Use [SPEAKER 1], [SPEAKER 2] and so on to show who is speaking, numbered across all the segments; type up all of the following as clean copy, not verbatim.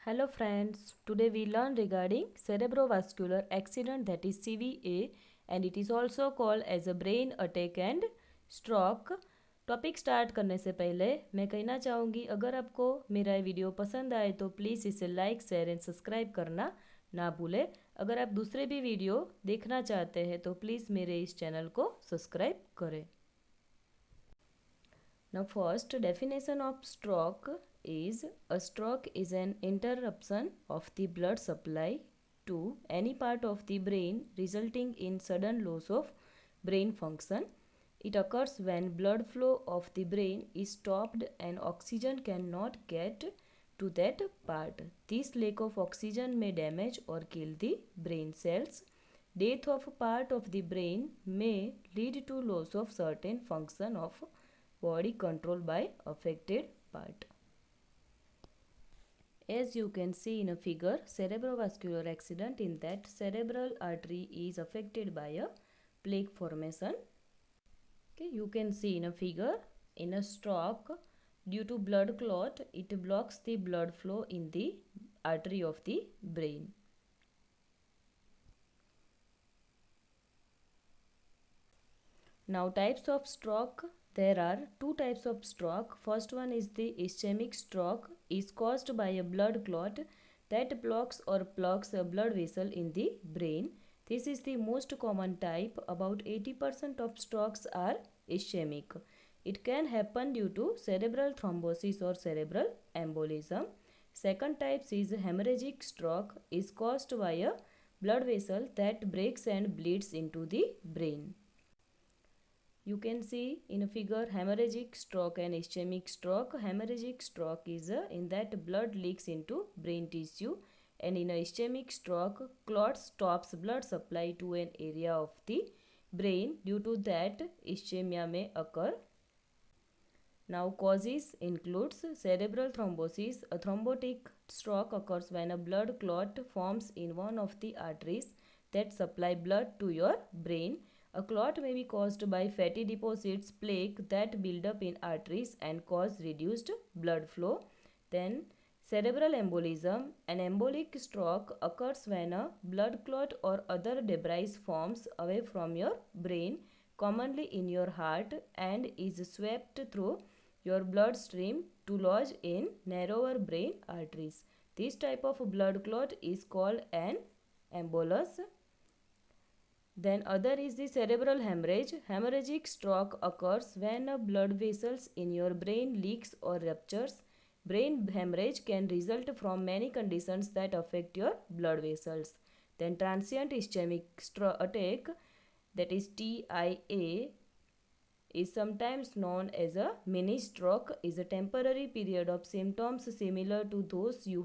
[SPEAKER 1] Hello friends, today we learn regarding cerebrovascular accident, that is CVA, and it is also called as a brain attack and stroke. Topic start करने से पहले मैं कहना चाहूँगी, अगर आपको मेरा ये वीडियो पसंद आए तो प्लीज़ इसे लाइक शेयर एंड सब्सक्राइब करना ना भूलें। अगर आप दूसरे भी वीडियो देखना चाहते हैं तो प्लीज़ मेरे इस चैनल को सब्सक्राइब करें। Now first definition of stroke is a stroke is an interruption of the blood supply to any part of the brain resulting in sudden loss of brain function. It occurs when blood flow of the brain is stopped and oxygen cannot get to that part. This lack of oxygen may damage or kill the brain cells. Death of part of the brain may lead to loss of certain function of body controlled by affected part. As you can see in a figure, cerebrovascular accident, in that cerebral artery is affected by a plaque formation. Okay, you can see in a figure, in a stroke, due to blood clot, it blocks the blood flow in the artery of the brain. Now types of stroke. There are two types of stroke. First one is the ischemic stroke, is caused by a blood clot that blocks or plugs a blood vessel in the brain. This is the most common type. About 80% of strokes are ischemic. It can happen due to cerebral thrombosis or cerebral embolism. Second type is hemorrhagic stroke, is caused by a blood vessel that breaks and bleeds into the brain. You can see in a figure hemorrhagic stroke and ischemic stroke. Hemorrhagic stroke is in that blood leaks into brain tissue, and in a ischemic stroke, clot stops blood supply to an area of the brain. Due to that, ischemia may occur. Now causes includes cerebral thrombosis. A thrombotic stroke occurs when a blood clot forms in one of the arteries that supply blood to your brain. A clot may be caused by fatty deposits, plaque that build up in arteries and cause reduced blood flow. Then cerebral embolism. An embolic stroke occurs when a blood clot or other debris forms away from your brain, commonly in your heart, and is swept through your bloodstream to lodge in narrower brain arteries. This type of blood clot is called an embolus. Then other is the cerebral hemorrhage. Hemorrhagic stroke occurs when blood vessels in your brain leaks or ruptures. Brain hemorrhage can result from many conditions that affect your blood vessels. Then transient ischemic attack, that is TIA, is sometimes known as a mini stroke, is a temporary period of symptoms similar to those you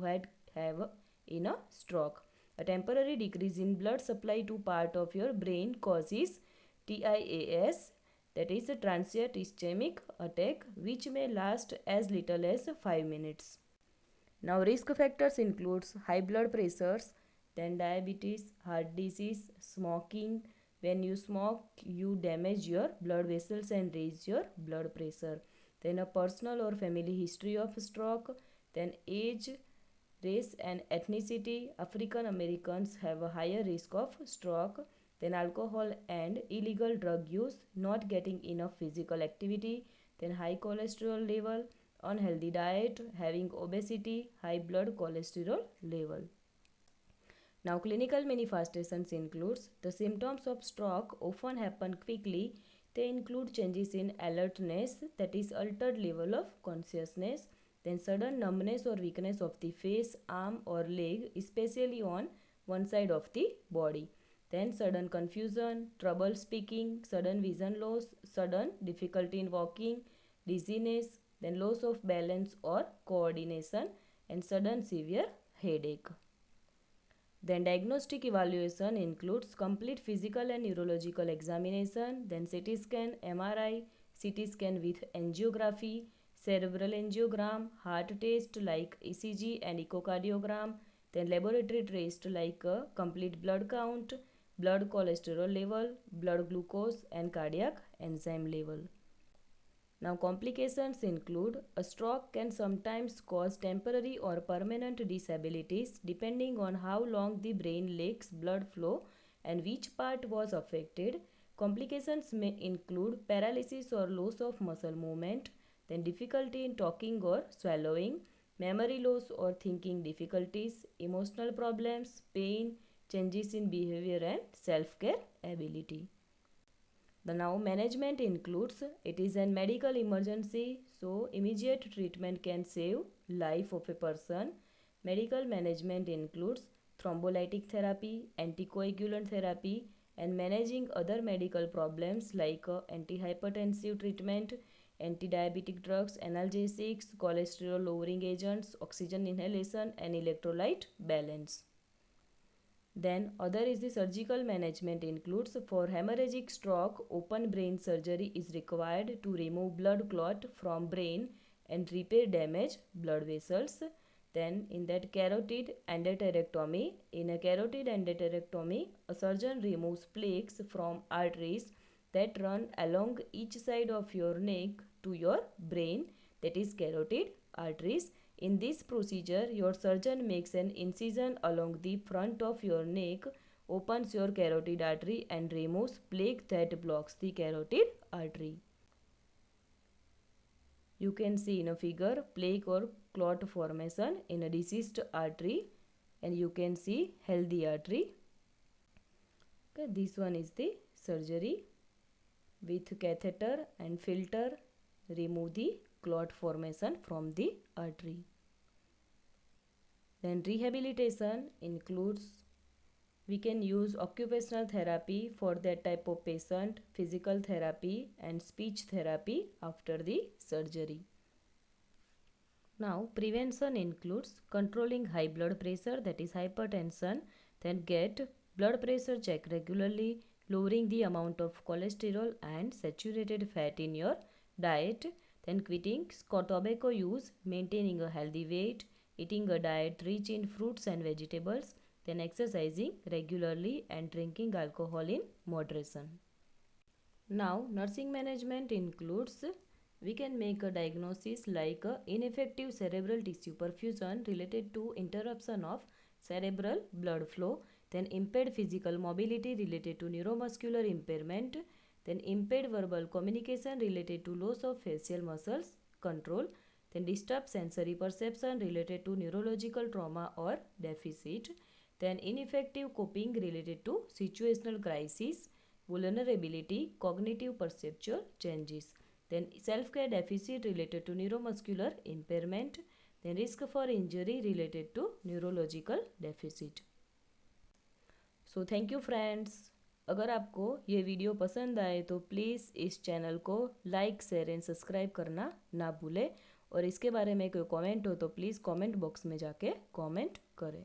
[SPEAKER 1] have in a stroke. A temporary decrease in blood supply to part of your brain causes TIAS, that is a transient ischemic attack, which may last as little as 5 minutes. Now risk factors includes high blood pressures, then diabetes, heart disease, smoking. When you smoke, you damage your blood vessels and raise your blood pressure. Then a personal or family history of stroke, then age, race and ethnicity. African Americans have a higher risk of stroke. Then alcohol and illegal drug use, not getting enough physical activity, then high cholesterol level, unhealthy diet, having obesity, high blood cholesterol level. Now clinical manifestations includes the symptoms of stroke often happen quickly. They include changes in alertness, that is altered level of consciousness, then sudden numbness or weakness of the face, arm or leg, especially on one side of the body. Then sudden confusion, trouble speaking, sudden vision loss, sudden difficulty in walking, dizziness, then loss of balance or coordination, and sudden severe headache. Then diagnostic evaluation includes complete physical and neurological examination, then CT scan, MRI, CT scan with angiography, cerebral angiogram, heart test like ECG and echocardiogram, then laboratory test like a complete blood count, blood cholesterol level, blood glucose and cardiac enzyme level. Now, complications include a stroke can sometimes cause temporary or permanent disabilities depending on how long the brain lacks blood flow and which part was affected. Complications may include paralysis or loss of muscle movement, then difficulty in talking or swallowing, memory loss or thinking difficulties, emotional problems, pain, changes in behavior, and self care ability. The now management includes it is a medical emergency, so immediate treatment can save life of a person. Medical management includes thrombolytic therapy, anticoagulant therapy, and managing other medical problems like antihypertensive treatment, anti-diabetic drugs, analgesics, cholesterol lowering agents, oxygen inhalation, and electrolyte balance. Then other is the surgical management includes for hemorrhagic stroke, open brain surgery is required to remove blood clot from brain and repair damaged blood vessels. Then in that carotid endarterectomy, in a carotid endarterectomy, a surgeon removes plaques from arteries that run along each side of your neck to your brain, that is carotid arteries. In this procedure, your surgeon makes an incision along the front of your neck, opens your carotid artery and removes plaque that blocks the carotid artery. You can see in a figure plaque or clot formation in a diseased artery, and you can see healthy artery. Okay, this one is the surgery with catheter and filter remove the clot formation from the artery. Then rehabilitation includes we can use occupational therapy for that type of patient, physical therapy and speech therapy after the surgery. Now prevention includes controlling high blood pressure, that is hypertension, then get blood pressure check regularly, lowering the amount of cholesterol and saturated fat in your diet, then quitting tobacco use, maintaining a healthy weight, eating a diet rich in fruits and vegetables, then exercising regularly and drinking alcohol in moderation. Now, nursing management includes we can make a diagnosis like ineffective cerebral tissue perfusion related to interruption of cerebral blood flow, then impaired physical mobility related to neuromuscular impairment, then impaired verbal communication related to loss of facial muscles control, then disturbed sensory perception related to neurological trauma or deficit, then ineffective coping related to situational crisis, vulnerability, cognitive perceptual changes, then self-care deficit related to neuromuscular impairment, then risk for injury related to neurological deficit. So thank you friends. अगर आपको ये video पसंद आए तो please इस channel को like share and subscribe करना ना भूलें, और इसके बारे में कोई कमेंट हो तो प्लीज़ कमेंट बॉक्स में जाके कमेंट करें।